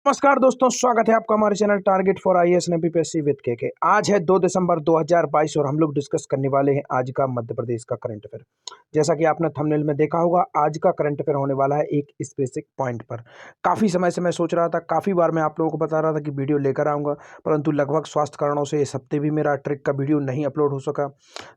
नमस्कार दोस्तों, स्वागत है आपका हमारे channel target for IAS and MPPSC with के। आज है 2 दिसंबर 2022 और हम लोग डिस्कस करने वाले हैं आज का मध्य प्रदेश का करंट अफेयर। जैसा कि आपने थंबनेल में देखा होगा, आज का करंट अफेयर होने वाला है एक स्पेसिफिक पॉइंट पर। काफ़ी समय से मैं सोच रहा था, काफ़ी बार मैं आप लोगों को बता रहा था कि वीडियो लेकर आऊँगा, परंतु लगभग स्वास्थ्य कारणों से इस हफ्ते भी मेरा ट्रिक का वीडियो नहीं अपलोड हो सका।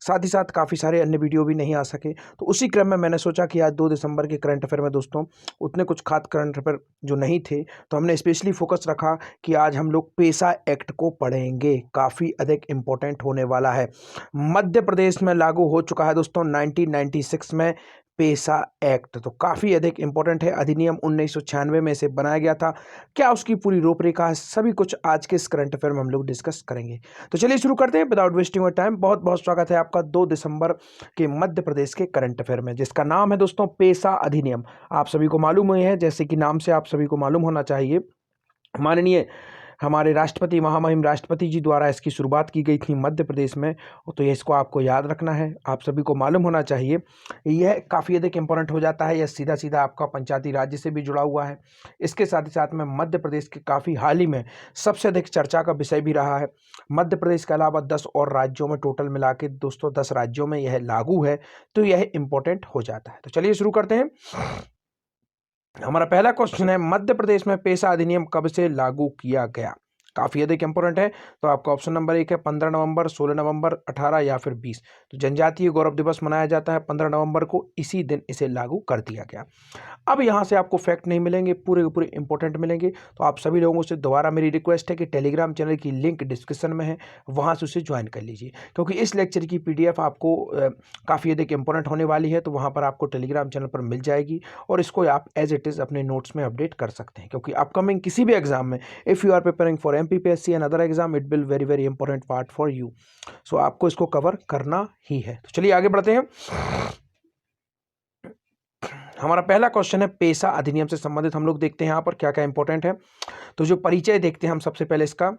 साथ ही साथ काफ़ी सारे अन्य वीडियो भी नहीं आ सके। तो उसी क्रम में मैंने सोचा कि आज 2 दिसंबर के करंट अफेयर में दोस्तों उतने कुछ खास करंट अफेयर जो नहीं थे, तो हमने स्पेशली फोकस रखा कि आज हम लोग पेसा एक्ट को पढ़ेंगे। काफ़ी अधिक इम्पोर्टेंट होने वाला है। मध्य प्रदेश में लागू हो चुका है दोस्तों 1996 में पेसा एक्ट, तो काफ़ी अधिक इम्पोर्टेंट है। अधिनियम 1996 में इसे बनाया गया था। क्या उसकी पूरी रूपरेखा है, सभी कुछ आज के इस करंट अफेयर में हम लोग डिस्कस करेंगे। तो चलिए शुरू करते हैं विदाउट वेस्टिंग योर टाइम। बहुत बहुत स्वागत है आपका 2 दिसंबर के मध्य प्रदेश के करंट अफेयर में, जिसका नाम है दोस्तों पेसा अधिनियम। आप सभी को मालूम ही है, जैसे कि नाम से आप सभी को मालूम होना चाहिए, माननीय हमारे राष्ट्रपति महामहिम राष्ट्रपति जी द्वारा इसकी शुरुआत की गई थी मध्य प्रदेश में। तो ये इसको आपको याद रखना है, आप सभी को मालूम होना चाहिए। यह काफ़ी अधिक इंपॉर्टेंट हो जाता है। यह सीधा सीधा आपका पंचायती राज्य से भी जुड़ा हुआ है। इसके साथ ही साथ में मध्य प्रदेश के काफ़ी हाल ही में सबसे अधिक चर्चा का विषय भी रहा है। मध्य प्रदेश के अलावा 10 और राज्यों में टोटल मिला के दोस्तों 10 राज्यों में यह लागू है, तो यह इंपॉर्टेंट हो जाता है। तो चलिए शुरू करते हैं। हमारा पहला क्वेश्चन है, मध्य प्रदेश में पेसा अधिनियम कब से लागू किया गया? काफी अधिक इंपॉर्टेंट है। तो आपका ऑप्शन नंबर 1 है 15 नवंबर, 16 नवंबर, 18 या फिर 20। तो जनजातीय गौरव दिवस मनाया जाता है 15 नवंबर को, इसी दिन इसे लागू कर दिया गया। अब यहाँ से आपको फैक्ट नहीं मिलेंगे, पूरे के पूरे इंपॉर्टेंट मिलेंगे। तो आप सभी लोगों से दोबारा मेरी रिक्वेस्ट है कि टेलीग्राम चैनल की लिंक डिस्क्रिप्शन में है, वहाँ से उसे ज्वाइन कर लीजिए, क्योंकि इस लेक्चर की पीडीएफ आपको काफ़ी अधिक इंपॉर्टेंट होने वाली है। तो वहाँ पर आपको टेलीग्राम चैनल पर मिल जाएगी और इसको आप एज इट इज़ अपने नोट्स में अपडेट कर सकते हैं, क्योंकि अपकमिंग किसी भी एग्जाम में if you are preparing for MPPSC and other exam, it will very very important part for you. So आपको इसको कवर करना ही है। तो चलिए आगे बढ़ते हैं। हमारा पहला क्वेश्चन है पेसा अधिनियम से संबंधित। हम लोग देखते हैं यहाँ पर क्या क्या इंपॉर्टेंट है। तो जो परिचय देखते हैं हम सबसे पहले इसका।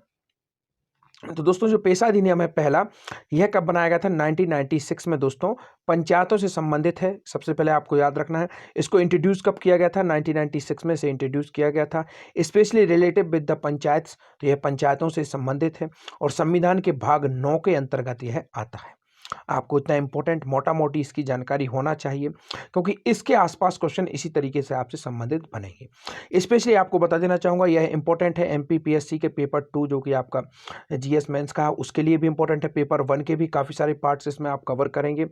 तो दोस्तों जो पेसा अधिनियम है पहला, यह कब बनाया गया था? 1996 में दोस्तों, पंचायतों से संबंधित है। सबसे पहले आपको याद रखना है, इसको इंट्रोड्यूस कब किया गया था? 1996 में से इंट्रोड्यूस किया गया था, specially relative with the panchayat. तो यह पंचायतों से संबंधित है और संविधान के भाग 9 के अंतर्गत यह आता है। आपको इतना इंपॉर्टेंट मोटा मोटी इसकी जानकारी होना चाहिए, क्योंकि इसके आसपास क्वेश्चन इसी तरीके से आपसे संबंधित बनेंगे। स्पेशली आपको बता देना चाहूँगा, यह इंपॉर्टेंट है एमपीपीएससी के पेपर 2 जो कि आपका जीएस मेंस का, उसके लिए भी इंपॉर्टेंट है। पेपर 1 के भी काफ़ी सारे पार्ट्स इसमें आप कवर करेंगे।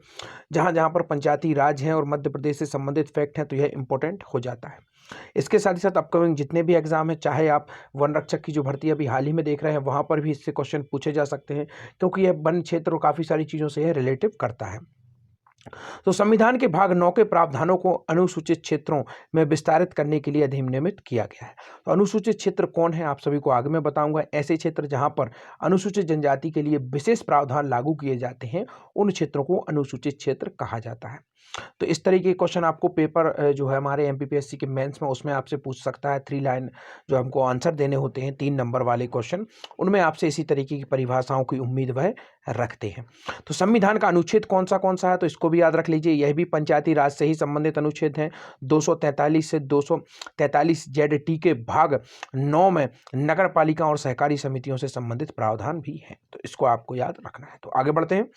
जहाँ जहाँ पर पंचायती राज हैं और मध्य प्रदेश से संबंधित फैक्ट हैं, तो यह इंपॉर्टेंट हो जाता है। इसके साथ ही साथ अपकमिंग जितने भी एग्जाम है, चाहे आप वन रक्षक की जो भर्ती अभी हाल ही में देख रहे हैं, वहाँ पर भी इससे क्वेश्चन पूछे जा सकते हैं, क्योंकि यह वन क्षेत्र और काफ़ी सारी चीज़ों से यह रिलेटिव करता है। तो संविधान के भाग 9 के प्रावधानों को अनुसूचित क्षेत्रों में विस्तारित करने के लिए अधिनियमित किया गया है। तो अनुसूचित क्षेत्र कौन है, आप सभी को आगे मैं बताऊंगा। ऐसे क्षेत्र जहां पर अनुसूचित जनजाति के लिए विशेष प्रावधान लागू किए जाते हैं, उन क्षेत्रों को अनुसूचित क्षेत्र कहा जाता है। तो इस तरीके के क्वेश्चन आपको पेपर जो है हमारे एमपीपीएससी के मेंस में, उसमें आपसे पूछ सकता है। 3 लाइन जो हमको आंसर देने होते हैं, 3 नंबर वाले क्वेश्चन, उनमें आपसे इसी तरीके की परिभाषाओं की उम्मीद वह रखते हैं। तो संविधान का अनुच्छेद कौन सा है, तो इसको भी याद रख लीजिए। यह भी पंचायती राज से ही संबंधित अनुच्छेद हैं। 243 से 243 जेड.टी के भाग 9 में नगर पालिका और सहकारी समितियों से संबंधित प्रावधान भी हैं। तो इसको आपको याद रखना है। तो आगे बढ़ते हैं।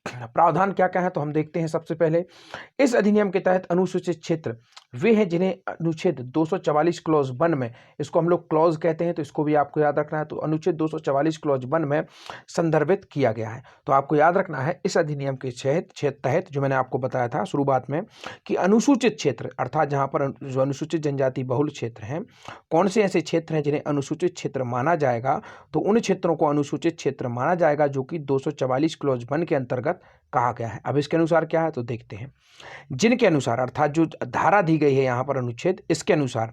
प्रावधान क्या क्या है, तो हम देखते हैं। सबसे पहले, इस अधिनियम के तहत अनुसूचित क्षेत्र वे हैं जिन्हें अनुच्छेद 244 क्लॉज 1 में, इसको हम लोग क्लॉज कहते हैं, तो इसको भी आपको याद रखना है। तो अनुच्छेद 244 क्लॉज 1 में संदर्भित किया गया है। तो आपको याद रखना है, इस अधिनियम के तहत जो मैंने आपको बताया था शुरुआत में, कि अनुसूचित क्षेत्र अर्थात जहां पर जो अनुसूचित जनजाति बहुल क्षेत्र हैं, कौन से ऐसे क्षेत्र हैं जिन्हें अनुसूचित क्षेत्र माना जाएगा, तो उन क्षेत्रों को अनुसूचित क्षेत्र माना जाएगा जो कि 244 क्लॉज 1 के अंतर्गत कहा गया है। अब इसके अनुसार क्या है, तो देखते हैं। जिनके अनुसार, अर्थात जो धारा दी गई है यहाँ पर अनुच्छेद, इसके अनुसार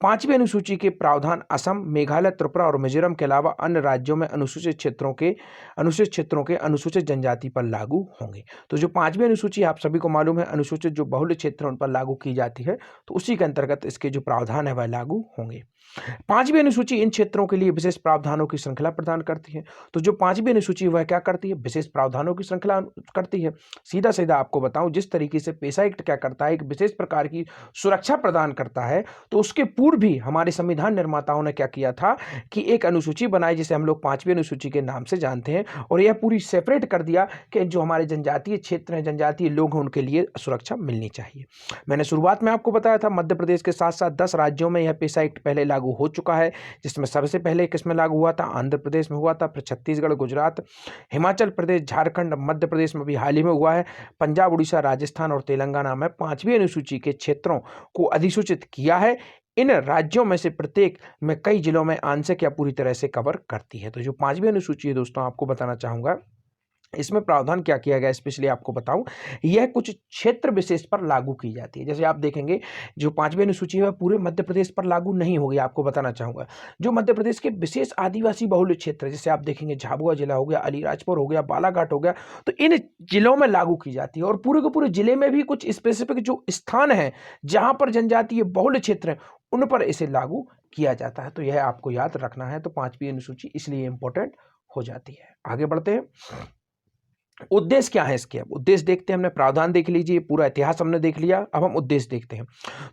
5वीं अनुसूची के प्रावधान असम, मेघालय, त्रिपुरा और मिजोरम के अलावा अन्य राज्यों में अनुसूचित क्षेत्रों के अनुसूचित जनजाति पर लागू होंगे। तो जो 5वीं अनुसूची आप सभी को मालूम है, अनुसूचित जो बहुल्य क्षेत्र उन पर लागू की जाती है, तो उसी के अंतर्गत इसके जो प्रावधान है वह लागू होंगे। 5वीं अनुसूची इन क्षेत्रों के लिए विशेष प्रावधानों की श्रृंखला प्रदान करती है। तो जो 5वीं अनुसूची वह क्या करती है, विशेष प्रावधानों की श्रृंखला करती है। सीधा सीधा आपको बताऊं, जिस तरीके से पेसा एक्ट क्या करता है, एक विशेष प्रकार की सुरक्षा प्रदान करता है, तो उसके पूर्व पूर्व भी हमारे संविधान निर्माताओं ने क्या किया था कि एक अनुसूची बनाई जिसे हम लोग 5वीं अनुसूची के नाम से जानते हैं, और यह पूरी सेपरेट कर दिया कि जो हमारे जनजातीय क्षेत्र हैं, जनजातीय लोग हैं, उनके लिए सुरक्षा मिलनी चाहिए। मैंने शुरुआत में आपको बताया था मध्य प्रदेश के साथ साथ 10 राज्यों में यह पेशा एक्ट पहले लागू हो चुका है, जिसमें सबसे पहले किसमें लागू हुआ था, आंध्र प्रदेश में हुआ था, फिर छत्तीसगढ़, गुजरात, हिमाचल प्रदेश, झारखंड, मध्य प्रदेश में भी हाल ही में हुआ है, पंजाब, उड़ीसा, राजस्थान और तेलंगाना में 5वीं अनुसूची के क्षेत्रों को अधिसूचित किया है। इन राज्यों में से प्रत्येक में कई जिलों में आंशिक या पूरी तरह से कवर करती है। तो जो 5वीं अनुसूची है दोस्तों, आपको बताना चाहूंगा इसमें प्रावधान क्या किया गया, स्पेशली आपको बताऊं, यह कुछ क्षेत्र विशेष पर लागू की जाती है। जैसे आप देखेंगे जो 5वीं अनुसूची है पूरे मध्य प्रदेश पर लागू नहीं होगी। आपको बताना चाहूंगा जो मध्य प्रदेश के विशेष आदिवासी बहुल क्षेत्र, जैसे आप देखेंगे झाबुआ जिला हो गया, अलीराजपुर हो गया, बालाघाट हो गया, तो इन जिलों में लागू की जाती है। और पूरे के पूरे जिले में भी कुछ स्पेसिफिक जो स्थान है जहां पर जनजातीय बहुल क्षेत्र है उन पर इसे लागू किया जाता है। तो यह आपको याद रखना है। तो 5वीं अनुसूची इसलिए इंपॉर्टेंट हो जाती है। आगे बढ़ते हैं। उद्देश्य क्या है इसके, अब उद्देश्य देखते हैं। हमने प्रावधान देख लीजिए, पूरा इतिहास हमने देख लिया, अब हम उद्देश्य देखते हैं।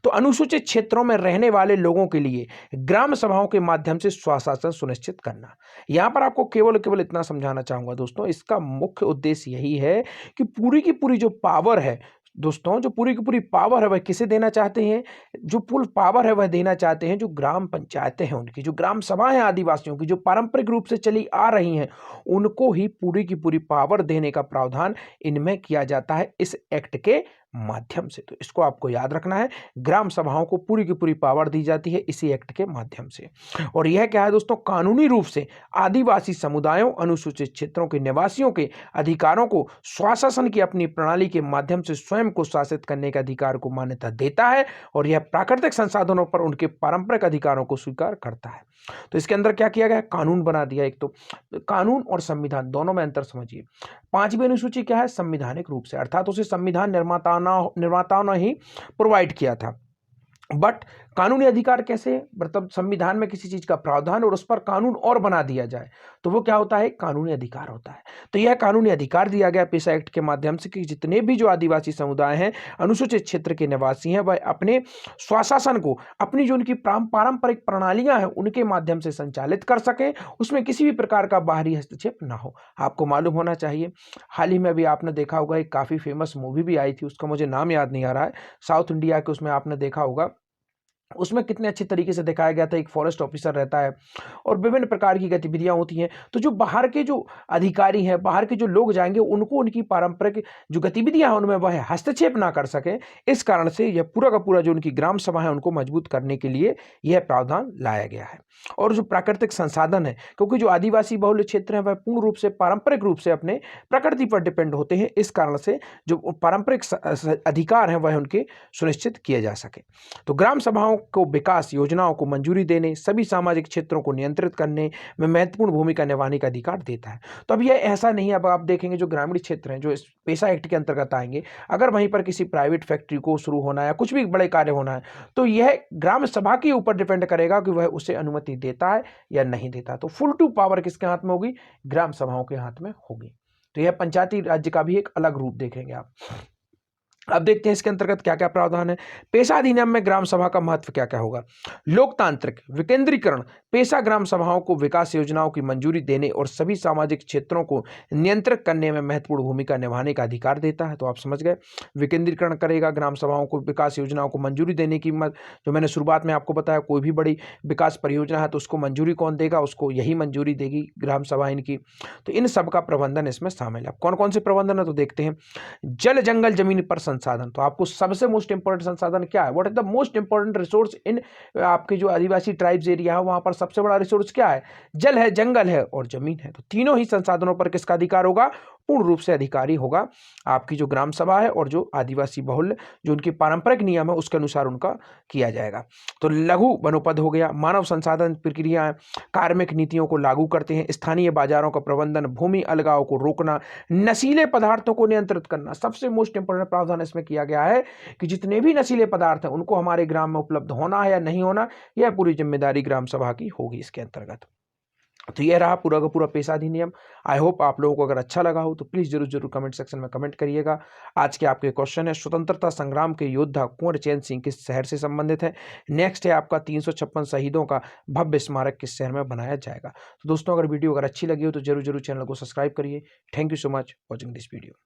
तो अनुसूचित क्षेत्रों में रहने वाले लोगों के लिए ग्राम सभाओं के माध्यम से स्वशासन सुनिश्चित करना। यहां पर आपको केवल इतना समझाना चाहूंगा दोस्तों, इसका मुख्य उद्देश्य यही है कि पूरी की पूरी जो पावर है दोस्तों, जो पूरी की पूरी पावर है वह किसे देना चाहते हैं, जो फुल पावर है वह देना चाहते हैं जो ग्राम पंचायतें हैं, उनकी जो ग्राम सभाएं हैं आदिवासियों की जो पारंपरिक रूप से चली आ रही हैं, उनको ही पूरी की पूरी पावर देने का प्रावधान इनमें किया जाता है इस एक्ट के माध्यम से। तो इसको आपको याद रखना है, ग्राम सभाओं को पूरी की पूरी पावर दी जाती है इसी एक्ट के माध्यम से। और यह क्या है दोस्तों, कानूनी रूप से आदिवासी समुदायों, अनुसूचित क्षेत्रों के निवासियों के अधिकारों को स्वशासन की अपनी प्रणाली के माध्यम से स्वयं को शासित करने के अधिकार को मान्यता देता है, और यह प्राकृतिक संसाधनों पर उनके पारंपरिक अधिकारों को स्वीकार करता है। तो इसके अंदर क्या किया गया, कानून बना दिया। एक तो कानून और संविधान दोनों में अंतर समझिए। 5वीं अनुसूची क्या है, संवैधानिक रूप से, अर्थात उसे संविधान निर्माताओं ने ही प्रोवाइड किया था। बट कानूनी अधिकार कैसे, मतलब संविधान में किसी चीज का प्रावधान और उस पर कानून और बना दिया जाए तो वो क्या होता है, कानूनी अधिकार होता है। तो यह कानूनी अधिकार दिया गया पेशा एक्ट के माध्यम से कि जितने भी जो आदिवासी समुदाय हैं, अनुसूचित क्षेत्र के निवासी हैं, वह अपने स्वशासन को अपनी जो उनकी पारंपरिक प्रणालियां हैं उनके माध्यम से संचालित कर सकें, उसमें किसी भी प्रकार का बाहरी हस्तक्षेप ना हो। आपको मालूम होना चाहिए, हाल ही में भी आपने देखा होगा एक काफी फेमस मूवी भी आई थी, उसका मुझे नाम याद नहीं आ रहा है, साउथ इंडिया के, उसमें आपने देखा होगा, उसमें कितने अच्छे तरीके से दिखाया गया था। एक फॉरेस्ट ऑफिसर रहता है और विभिन्न प्रकार की गतिविधियां होती हैं, तो जो बाहर के जो अधिकारी हैं, बाहर के जो लोग जाएंगे, उनको उनकी पारंपरिक जो गतिविधियां हैं उनमें वह हस्तक्षेप ना कर सके। इस कारण से यह पूरा का पूरा जो उनकी ग्राम सभा है उनको मजबूत करने के लिए यह प्रावधान लाया गया है। और जो प्राकृतिक संसाधन है, क्योंकि जो आदिवासी बहुल क्षेत्र है वह पूर्ण रूप से पारंपरिक रूप से अपने प्रकृति पर डिपेंड होते हैं, इस कारण से जो पारंपरिक अधिकार हैं वह उनके सुनिश्चित किए जा सके। तो ग्राम सभाओं को विकास योजनाओं को मंजूरी देने, सभी सामाजिक क्षेत्रों को नियंत्रित करने में महत्वपूर्ण भूमिका निभाने का अधिकार देता है। तो अब यह ऐसा नहीं है, अब आप देखेंगे जो ग्रामीण क्षेत्र हैं जो इस पेशा एक्ट के अंतर्गत आएंगे, अगर वहीं पर किसी प्राइवेट फैक्ट्री को शुरू होना है या कुछ भी बड़े कार्य होना है तो यह ग्राम सभा के ऊपर डिपेंड करेगा कि वह उसे अनुमति देता है या नहीं देता। तो फुल टू पावर किसके हाथ में होगी, ग्राम सभाओं के हाथ में होगी। तो यह पंचायती राज्य का भी एक अलग रूप देखेंगे आप। अब देखते हैं इसके अंतर्गत क्या क्या प्रावधान है। पेशा अधिनियम में ग्राम सभा का महत्व क्या क्या होगा। लोकतांत्रिक विकेंद्रीकरण पेशा ग्राम सभाओं को विकास योजनाओं की मंजूरी देने और सभी सामाजिक क्षेत्रों को नियंत्रित करने में महत्वपूर्ण भूमिका निभाने का अधिकार देता है। तो आप समझ गए, विकेंद्रीकरण करेगा, ग्राम सभाओं को विकास योजनाओं को मंजूरी देने की जो मैंने शुरुआत में आपको बताया, कोई भी बड़ी विकास परियोजना है तो उसको मंजूरी कौन देगा, उसको यही मंजूरी देगी ग्राम सभा इनकी। तो इन सब का प्रबंधन इसमें शामिल है। कौन कौन से प्रबंधन है तो देखते हैं। जल जंगल जमीन पर संसाधन, तो आपको सबसे मोस्ट इंपोर्टेंट संसाधन क्या है, what is the most important resource in आपके जो आदिवासी ट्राइब्स एरिया है वहां पर सबसे बड़ा रिसोर्स क्या है, जल है, जंगल है और जमीन है। तो तीनों ही संसाधनों पर किसका अधिकार होगा, पूर्ण रूप से अधिकारी होगा आपकी जो ग्राम सभा है और जो आदिवासी बहुल जो उनकी पारंपरिक नियम है उसके अनुसार उनका किया जाएगा। तो लघु वनोपद हो गया, मानव संसाधन प्रक्रियाएं, कार्मिक नीतियों को लागू करते हैं, स्थानीय बाजारों का प्रबंधन, भूमि अलगाव को रोकना, नशीले पदार्थों को नियंत्रित करना। सबसे मोस्ट इंपोर्टेंट प्रावधान इसमें किया गया है कि जितने भी नशीले पदार्थ हैं उनको हमारे ग्राम में उपलब्ध होना है या नहीं होना, यह पूरी जिम्मेदारी ग्राम सभा की होगी इसके अंतर्गत। तो ये रहा पूरा का पूरा पेशा अधिनियम। आई होप आप लोगों को अगर अच्छा लगा हो तो प्लीज़ जरूर जरूर कमेंट सेक्शन में कमेंट करिएगा। आज के आपके क्वेश्चन है, स्वतंत्रता संग्राम के योद्धा कुंवर चैन सिंह किस शहर से संबंधित है। नेक्स्ट है आपका 356 शहीदों का भव्य स्मारक किस शहर में बनाया जाएगा। तो दोस्तों अगर वीडियो अगर अच्छी लगी हो तो जरूर जरूर चैनल को सब्सक्राइब करिए। Thank you so much watching this video.